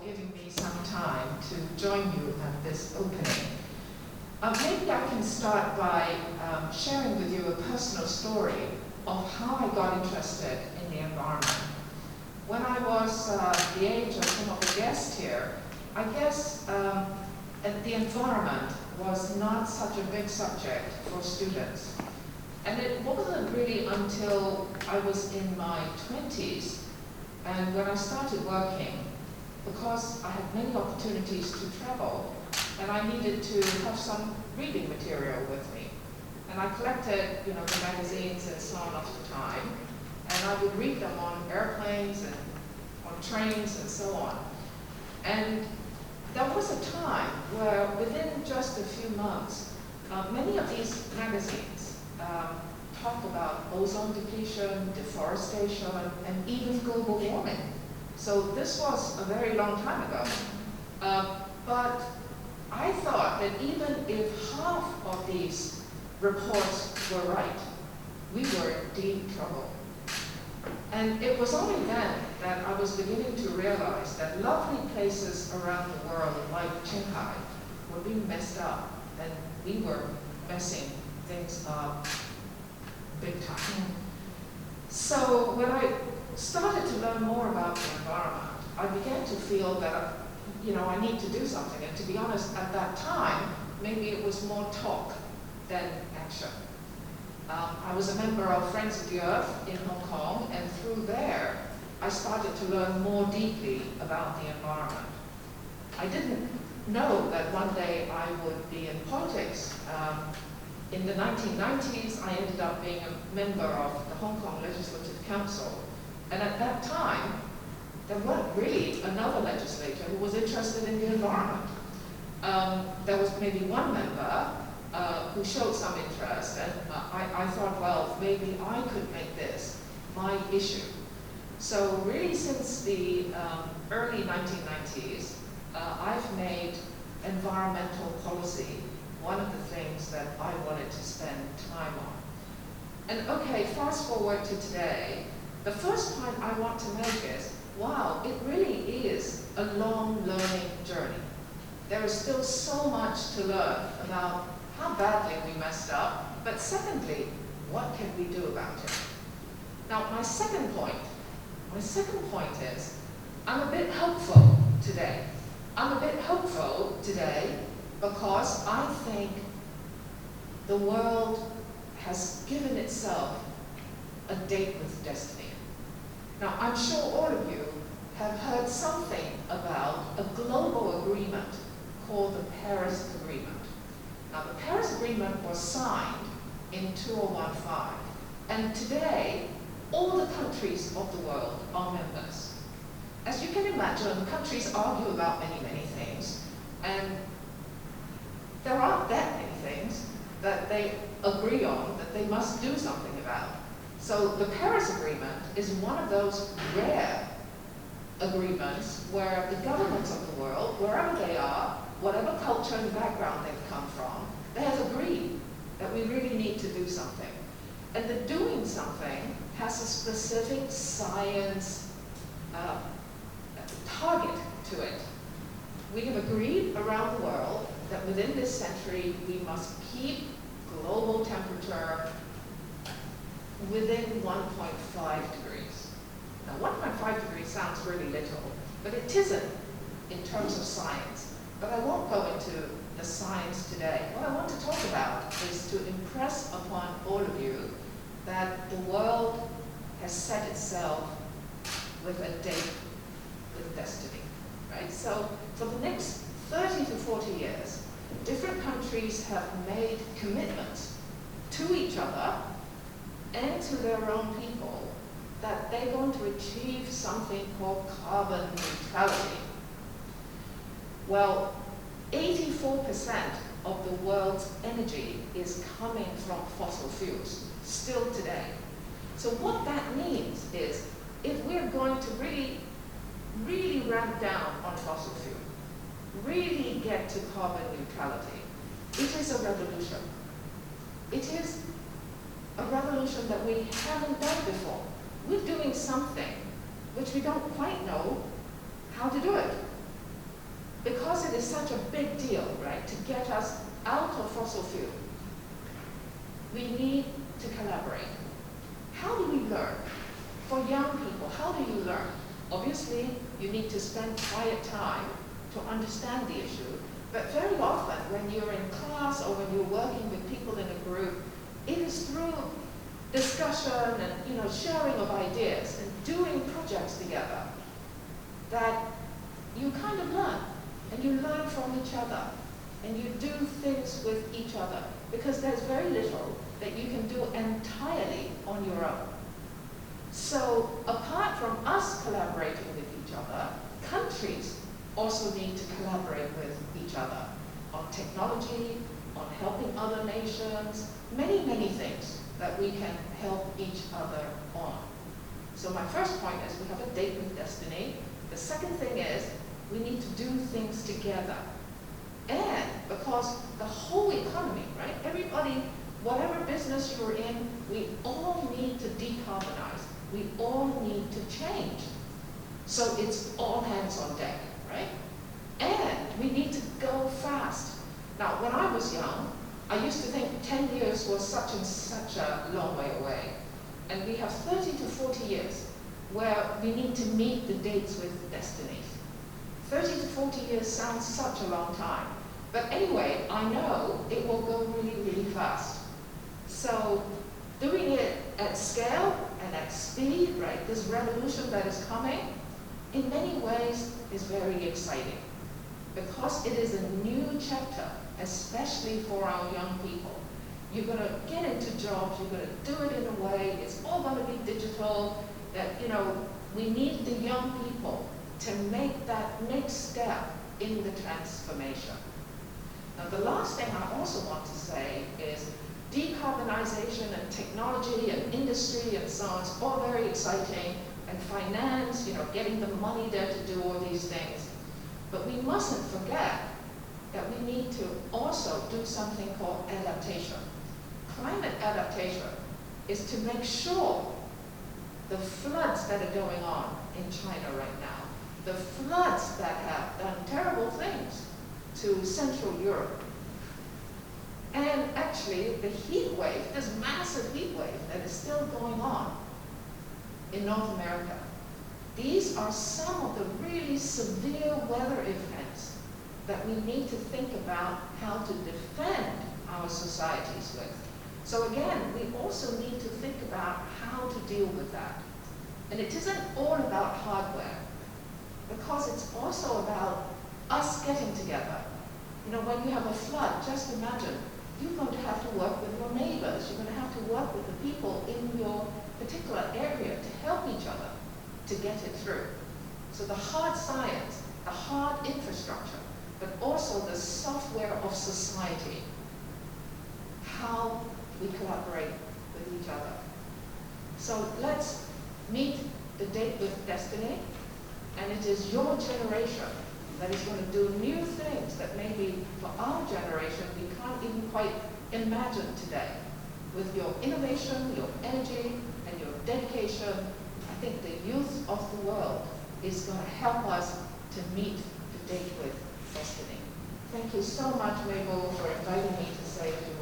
giving me some time to join you at this opening. Maybe I can start by sharing with you a personal story of how I got interested in the environment. When I was the age of some of the guests here, I guess the environment was not such a big subject for students. And it wasn't really until I was in my 20s and when I started working, because I had many opportunities to travel, and I needed to have some reading material with me. And I collected, the magazines and so on of the time, and I would read them on airplanes and on trains and so on. And there was a time where within just a few months, many of these magazines talk about ozone depletion, deforestation, and even global warming. So this was a very long time ago. But I thought that even if half of these reports were right, we were in deep trouble. And it was only then that I was beginning to realize that lovely places around the world, like Shanghai, were being messed up, and we were messing things up big time. So when I started to learn more about the environment, I began to feel that, I need to do something. And to be honest, at that time, maybe it was more talk than action. I was a member of Friends of the Earth in Hong Kong, and through there, I started to learn more deeply about the environment. I didn't know that one day I would be in politics. In the 1990s, I ended up being a member of the Hong Kong Legislative Council. And at that time, there weren't really another legislator who was interested in the environment. There was maybe one member who showed some interest, and I thought, well, maybe I could make this my issue. So really since the early 1990s, I've made environmental policy one of the things that I wanted to spend time on. And okay, fast forward to today, the first point I want to make is, wow, it really is a long learning journey. There is still so much to learn about how badly we messed up, but secondly, what can we do about it? Now, my second point is, I'm a bit hopeful today. I'm a bit hopeful today because I think the world has given itself a date with destiny. Now, I'm sure all of you have heard something about a global agreement called the Paris Agreement. Now, the Paris Agreement was signed in 2015, and today, all the countries of the world are members. As you can imagine, countries argue about many, many things, and there aren't that many things that they agree on that they must do something about. So the Paris Agreement is one of those rare agreements where the governments of the world, wherever they are, whatever culture and background they've come from, they have agreed that we really need to do something. And the doing something has a specific science target to it. We have agreed around the world that within this century we must keep global temperature within 1.5 degrees. Now 1.5 degrees sounds really little, but it isn't in terms of science. But I won't go into the science today. What I want to talk about is to impress upon all of you that the world has set itself with a date with destiny, right? So for the next 30 to 40 years, different countries have made commitments to each other and to their own people that they're going to achieve something called carbon neutrality. Well, 84% of the world's energy is coming from fossil fuels, still today. So what that means is, if we're going to really ramp down on fossil fuel, really get to carbon neutrality, it is a revolution. It is a revolution that we haven't done before. We're doing something which we don't quite know how to do it. because it is such a big deal, right, to get us out of fossil fuel, we need to collaborate. How do we learn? For young people, how do you learn? Obviously, you need to spend quiet time to understand the issue, but very often when you're in class or when you're working with people in a group, it is through discussion and sharing of ideas and doing projects together that you kind of learn, and you learn from each other, and you do things with each other, because there's very little that you can do entirely on your own. So apart from us collaborating with each other, countries also need to collaborate with each other on technology, on helping other nations, many, many things that we can help each other on. So my first point is we have a date with destiny. The second thing is we need to do things together. And because the whole economy, right, everybody, whatever business you're in, we all need to decarbonize. We all need to change. So it's all hands on deck, right? And we need to go fast. Now, when I was young, I used to think 10 years was such and such a long way away. And we have 30 to 40 years where we need to meet the dates with destinies. 30 to 40 years sounds such a long time. But anyway, I know it will go really, really fast. So doing it at scale and at speed, right, this revolution that is coming, in many ways is very exciting, because it is a new chapter, especially for our young people. You're going to get into jobs, you're going to do it in a way, it's all going to be digital, that, we need the young people to make that next step in the transformation. Now, the last thing I also want to say is decarbonization and technology and industry and so on is all very exciting, and finance, getting the money there to do all these things. But we mustn't forget that we need to also do something called adaptation. Climate adaptation is to make sure the floods that are going on in China right now, the floods that have done terrible things to Central Europe, and actually the heat wave, this massive heat wave that is still going on in North America. These are some of the really severe weather events that we need to think about how to defend our societies with. So again, we also need to think about how to deal with that. And it isn't all about hardware, because it's also about us getting together. When you have a flood, just imagine, you're going to have to work with your neighbors, you're going to have to work with the people in your particular area to help each other to get it through. So the hard science, the hard infrastructure, but also the software of society, how we collaborate with each other. So let's meet the date with destiny, and it is your generation that is going to do new things that maybe for our generation we can't even quite imagine today. With your innovation, your energy, and your dedication, I think the youth of the world is going to help us to meet the date with destiny. Thank you so much, Mabel, for inviting me to say a few words.